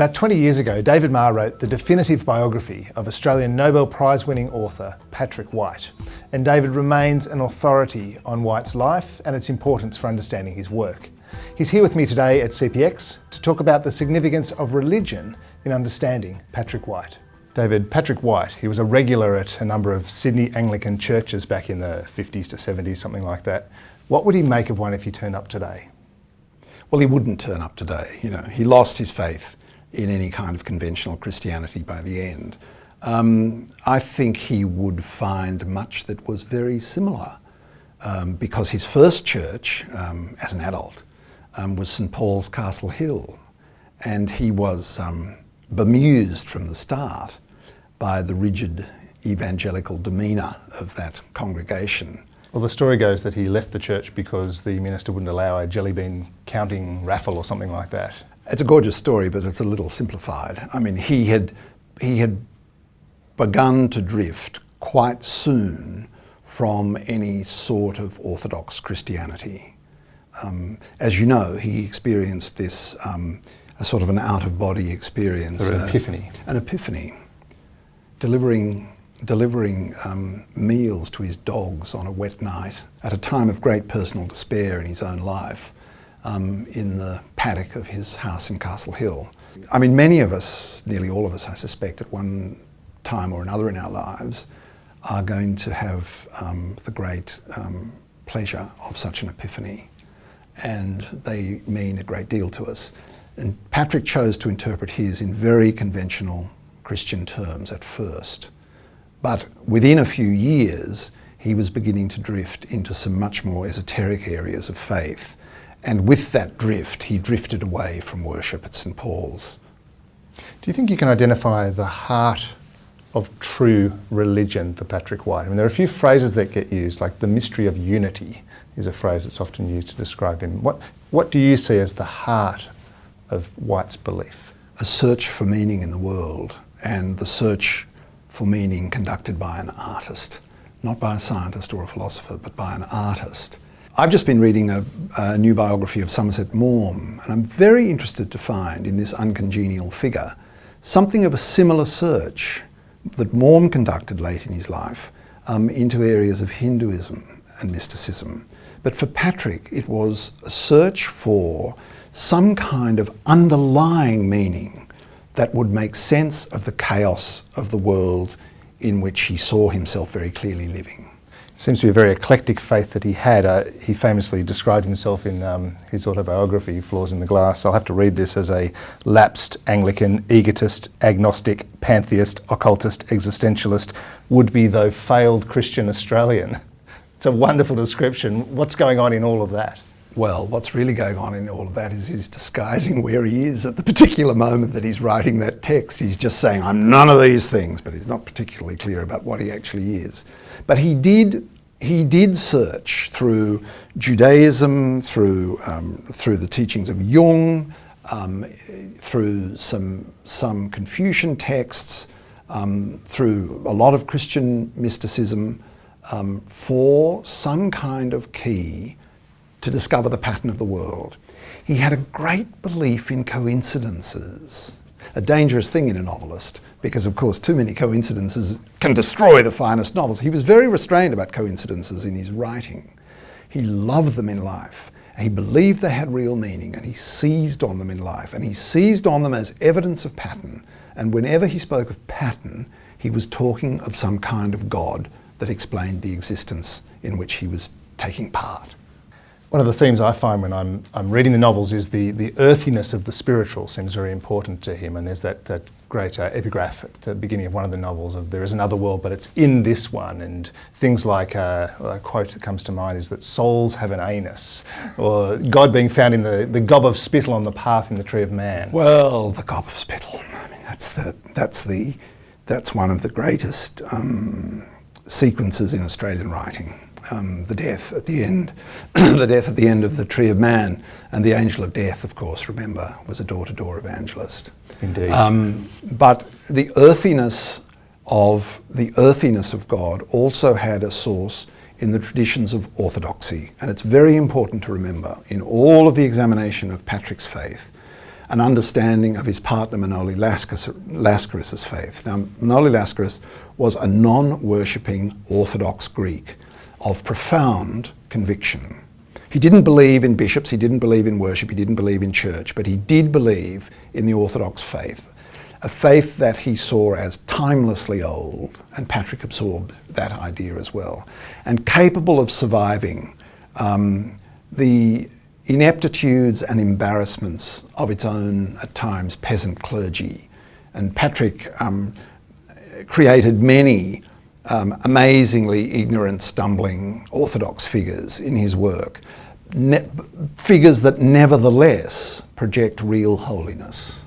About 20 years ago, David Marr wrote the definitive biography of Australian Nobel Prize-winning author Patrick White, and David remains an authority on White's life and its importance for understanding his work. He's here with me today at CPX to talk about the significance of religion in understanding Patrick White. David, Patrick White, he was a regular at a number of Sydney Anglican churches back in the 50s to 70s, something like that. What would he make of one if he turned up today? Well, he wouldn't turn up today. He lost his faith in any kind of conventional Christianity by the end. I think he would find much that was very similar, because his first church, as an adult, was St Paul's, Castle Hill, and he was bemused from the start by the rigid evangelical demeanour of that congregation. Well, the story goes that he left the church because the minister wouldn't allow a jelly bean counting raffle or something like that. It's a gorgeous story, but it's a little simplified. I mean, he had begun to drift quite soon from any sort of orthodox Christianity. As you know, he experienced this, a sort of an out-of-body experience. Sort of epiphany. An epiphany. Delivering meals to his dogs on a wet night at a time of great personal despair in his own life, in the paddock of his house in Castle Hill. I mean, many of us, nearly all of us, I suspect, at one time or another in our lives, are going to have the great pleasure of such an epiphany, and they mean a great deal to us. And Patrick chose to interpret his in very conventional Christian terms at first, but within a few years he was beginning to drift into some much more esoteric areas of faith, and with that drift he drifted away from worship at St Paul's. Do you think you can identify the heart of true religion for Patrick White? I mean, there are a few phrases that get used, like the mystery of unity is a phrase that's often used to describe him. What do you see as the heart of White's belief? A search for meaning in the world, and the search for meaning conducted by an artist, not by a scientist or a philosopher, but by an artist. I've just been reading a new biography of Somerset Maugham, and I'm very interested to find in this uncongenial figure something of a similar search that Maugham conducted late in his life into areas of Hinduism and mysticism. But for Patrick, it was a search for some kind of underlying meaning that would make sense of the chaos of the world in which he saw himself very clearly living. It seems to be a very eclectic faith that he had. He famously described himself in his autobiography, Flaws in the Glass. I'll have to read this: as a lapsed Anglican, egotist, agnostic, pantheist, occultist, existentialist, would-be though failed Christian Australian. It's a wonderful description. What's going on in all of that? Well, what's really going on in all of that is he's disguising where he is at the particular moment that he's writing that text. He's just saying, I'm none of these things, but he's not particularly clear about what he actually is. But he did search through Judaism, through the teachings of Jung, through some Confucian texts, through a lot of Christian mysticism, for some kind of key to discover the pattern of the world. He had a great belief in coincidences, a dangerous thing in a novelist, because of course too many coincidences can destroy the finest novels. He was very restrained about coincidences in his writing. He loved them in life. He believed they had real meaning, and he seized on them in life, and he seized on them as evidence of pattern. And whenever he spoke of pattern, he was talking of some kind of God that explained the existence in which he was taking part. One of the themes I find when I'm reading the novels is the earthiness of the spiritual seems very important to him, and there's that great epigraph at the beginning of one of the novels of there is another world, but it's in this one, and things like a quote that comes to mind is that souls have an anus, or God being found in the gob of spittle on the path in the tree of man. Well, the gob of spittle, I mean, that's one of the greatest sequences in Australian writing. The death at the end, the death at the end of the Tree of Man, and the angel of death, of course, remember, was a door-to-door evangelist. Indeed. But the earthiness of God also had a source in the traditions of orthodoxy, and it's very important to remember in all of the examination of Patrick's faith an understanding of his partner Manoli Lascaris' faith. Now, Manoli Lascaris was a non-worshipping Orthodox Greek of profound conviction. He didn't believe in bishops, he didn't believe in worship, he didn't believe in church, but he did believe in the Orthodox faith, a faith that he saw as timelessly old, and Patrick absorbed that idea as well, and capable of surviving the ineptitudes and embarrassments of its own, at times, peasant clergy. And Patrick created many amazingly ignorant, stumbling Orthodox figures in his work, figures that nevertheless project real holiness.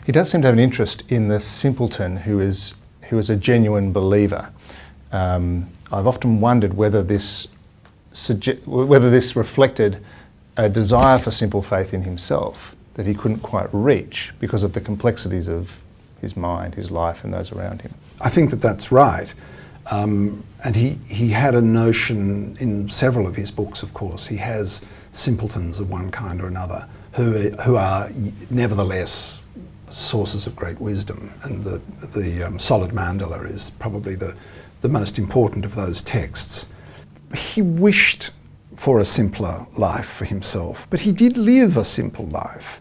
He does seem to have an interest in the simpleton who is a genuine believer. I've often wondered whether this reflected a desire for simple faith in himself that he couldn't quite reach because of the complexities of his mind, his life, and those around him. I think that that's right. And he had a notion in several of his books, of course. He has simpletons of one kind or another who are nevertheless sources of great wisdom. And the Solid Mandala is probably the most important of those texts. He wished for a simpler life for himself, but he did live a simple life.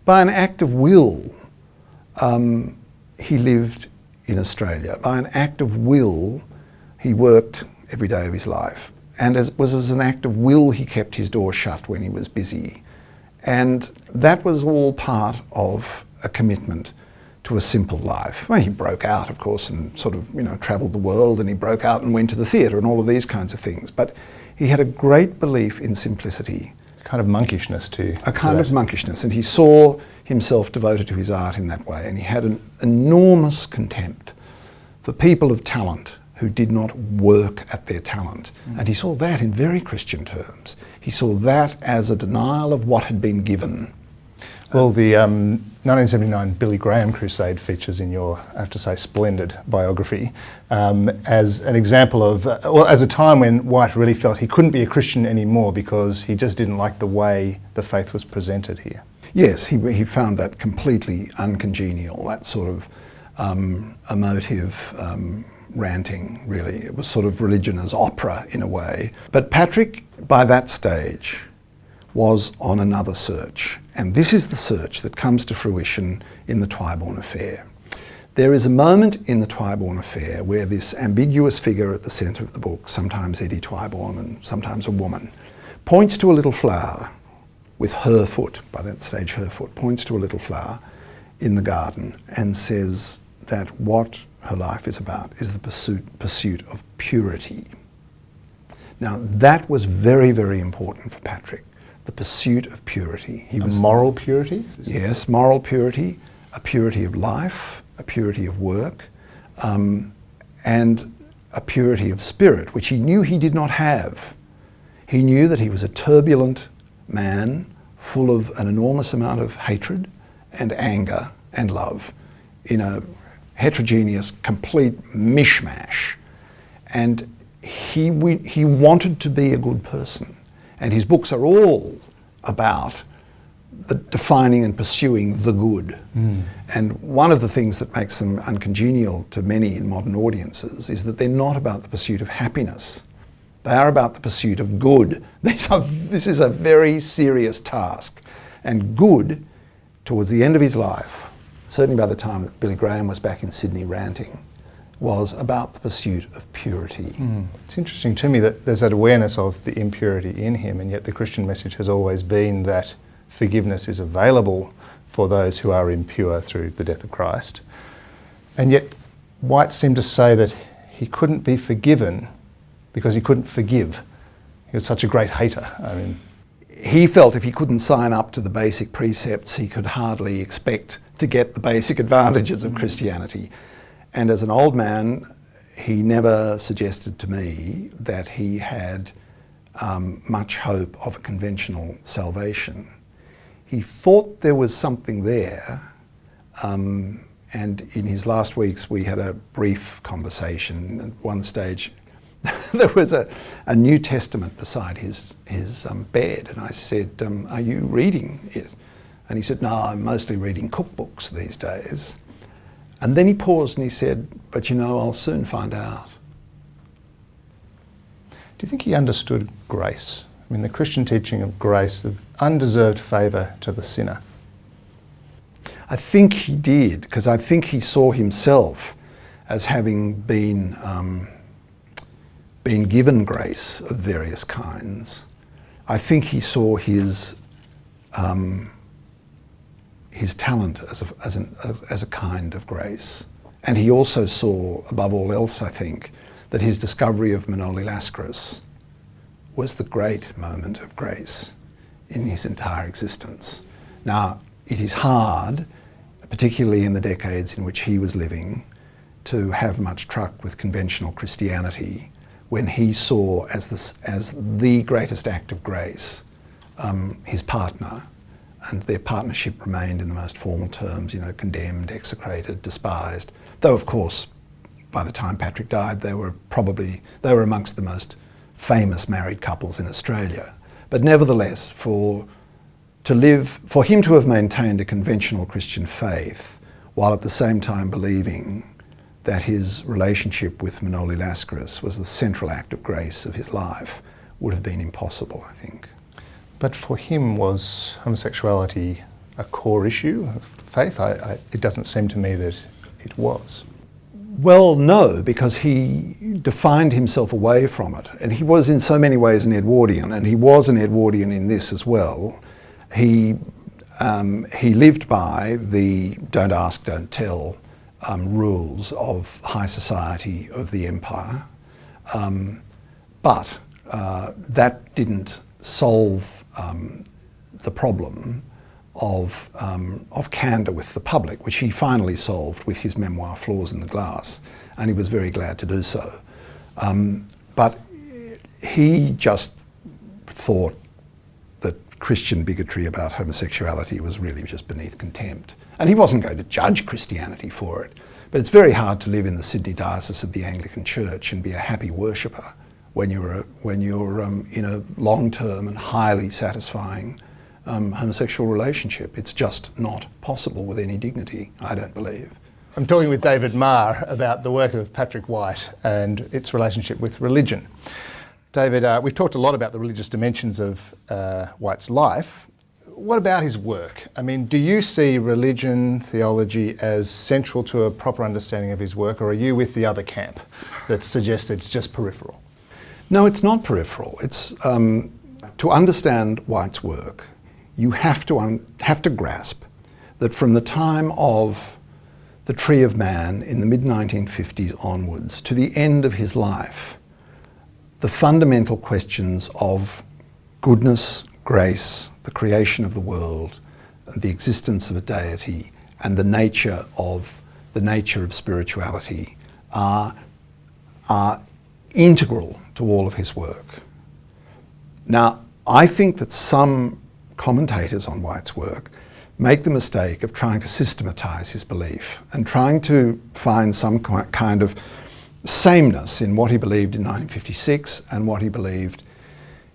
By an act of will, he lived in Australia. By an act of will, he worked every day of his life. And as an act of will, he kept his door shut when he was busy. And that was all part of a commitment to a simple life. Well, he broke out, of course, and sort of, travelled the world, and he broke out and went to the theatre and all of these kinds of things. But he had a great belief in simplicity. A kind of monkishness too. A kind of monkishness, and he saw himself devoted to his art in that way, and he had an enormous contempt for people of talent who did not work at their talent. And he saw that in very Christian terms. He saw that as a denial of what had been given. Well, the 1979 Billy Graham crusade features in your, I have to say, splendid biography as an example of, as a time when White really felt he couldn't be a Christian anymore because he just didn't like the way the faith was presented here. Yes, he found that completely uncongenial, that sort of emotive ranting, really. It was sort of religion as opera in a way. But Patrick, by that stage, was on another search. And this is the search that comes to fruition in the Twyborn Affair. There is a moment in the Twyborn Affair where this ambiguous figure at the centre of the book, sometimes Eddie Twyborn and sometimes a woman, points to a little flower with her foot, by that stage her foot, points to a little flower in the garden and says that what her life is about is the pursuit of purity. Now that was very, very important for Patrick. The pursuit of purity. Moral purity? Yes, moral purity, a purity of life, a purity of work, and a purity of spirit, which he knew he did not have. He knew that he was a turbulent man, full of an enormous amount of hatred and anger and love, in a heterogeneous, complete mishmash. And he wanted to be a good person. And his books are all about the defining and pursuing the good. And one of the things that makes them uncongenial to many in modern audiences is that they're not about the pursuit of happiness. They are about the pursuit of good. This is a very serious task. And good, towards the end of his life, certainly by the time that Billy Graham was back in Sydney ranting, was about the pursuit of purity. It's interesting to me that there's that awareness of the impurity in him, and yet the Christian message has always been that forgiveness is available for those who are impure through the death of Christ. And yet White seemed to say that he couldn't be forgiven because he couldn't forgive. He was such a great hater. He felt if he couldn't sign up to the basic precepts, he could hardly expect to get the basic advantages of Christianity. And as an old man, he never suggested to me that he had much hope of a conventional salvation. He thought there was something there, and in his last weeks we had a brief conversation. At one stage there was a New Testament beside his bed, and I said, "Are you reading it?" And he said, no, I'm mostly reading cookbooks these days. And then he paused and he said, but you know, I'll soon find out. Do you think he understood grace? I mean, the Christian teaching of grace, of undeserved favour to the sinner. I think he did, because I think he saw himself as having been given grace of various kinds. I think he saw his talent as a kind of grace. And he also saw, above all else, I think, that his discovery of Manoli Lascaris was the great moment of grace in his entire existence. Now, it is hard, particularly in the decades in which he was living, to have much truck with conventional Christianity when he saw as the greatest act of grace his partner, and their partnership remained in the most formal terms, you know, condemned, execrated, despised. Though, of course, by the time Patrick died, they were amongst the most famous married couples in Australia. But nevertheless, for him to have maintained a conventional Christian faith while at the same time believing that his relationship with Manoli Lascaris was the central act of grace of his life would have been impossible, I think. But for him, was homosexuality a core issue of faith? It doesn't seem to me that it was. Well, no, because he defined himself away from it. And he was in so many ways an Edwardian, and he was an Edwardian in this as well. He lived by the don't ask, don't tell rules of high society of the empire. But that didn't solve the problem of candour with the public, which he finally solved with his memoir Flaws in the Glass, and he was very glad to do so. But he just thought that Christian bigotry about homosexuality was really just beneath contempt. And he wasn't going to judge Christianity for it. But it's very hard to live in the Sydney diocese of the Anglican Church and be a happy worshipper when you're in a long-term and highly satisfying homosexual relationship. It's just not possible with any dignity, I don't believe. I'm talking with David Marr about the work of Patrick White and its relationship with religion. David, we've talked a lot about the religious dimensions of White's life. What about his work? I mean, do you see religion, theology as central to a proper understanding of his work, or are you with the other camp that suggests it's just peripheral? No, it's not peripheral. It's to understand White's work, you have to grasp that from the time of the Tree of Man in the mid-1950s onwards to the end of his life, the fundamental questions of goodness, grace, the creation of the world, the existence of a deity, and the nature of spirituality are integral to all of his work. Now, I think that some commentators on White's work make the mistake of trying to systematize his belief and trying to find some kind of sameness in what he believed in 1956 and what he believed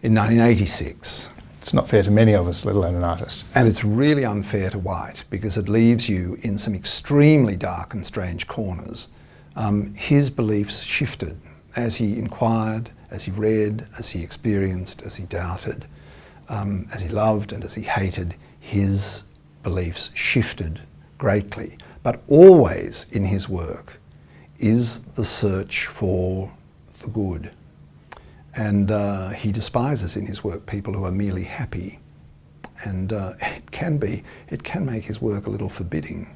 in 1986. It's not fair to many of us, let alone an artist. And it's really unfair to White because it leaves you in some extremely dark and strange corners. His beliefs shifted as he inquired, as he read, as he experienced, as he doubted, as he loved and as he hated. His beliefs shifted greatly. But always in his work is the search for the good. And he despises in his work people who are merely happy. And it can make his work a little forbidding.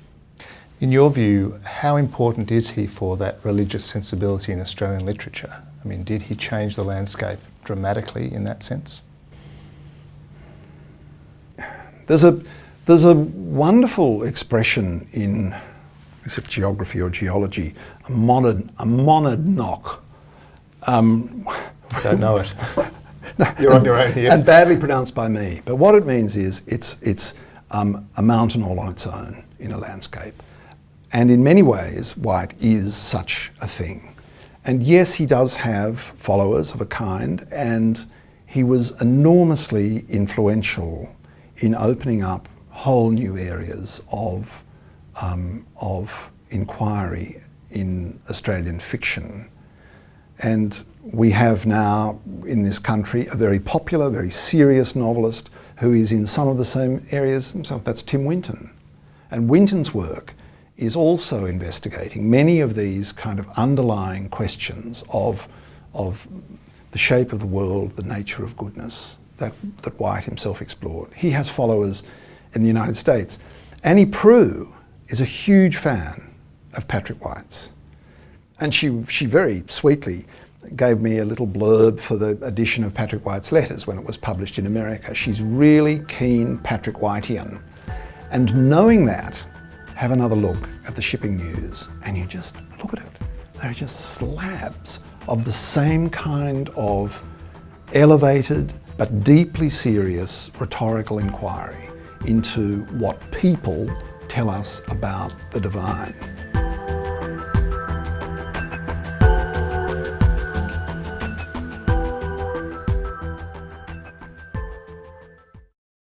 In your view, how important is he for that religious sensibility in Australian literature? I mean, did he change the landscape dramatically in that sense? There's a wonderful expression in, is it geography or geology, a monadnock. Don't know it. You're on your own here. And badly pronounced by me. But what it means is it's a mountain all on its own in a landscape. And in many ways, White is such a thing. And yes, he does have followers of a kind, and he was enormously influential in opening up whole new areas of inquiry in Australian fiction. And we have now in this country a very popular, very serious novelist who is in some of the same areas himself. That's Tim Winton. And Winton's work is also investigating many of these kind of underlying questions of the shape of the world, the nature of goodness that White himself explored. He has followers in the United States. Annie Proulx is a huge fan of Patrick White's. And she very sweetly gave me a little blurb for the edition of Patrick White's Letters when it was published in America. She's really keen Patrick Whitean. And knowing that, have another look at the shipping news and you just look at it. There are just slabs of the same kind of elevated but deeply serious rhetorical inquiry into what people tell us about the divine.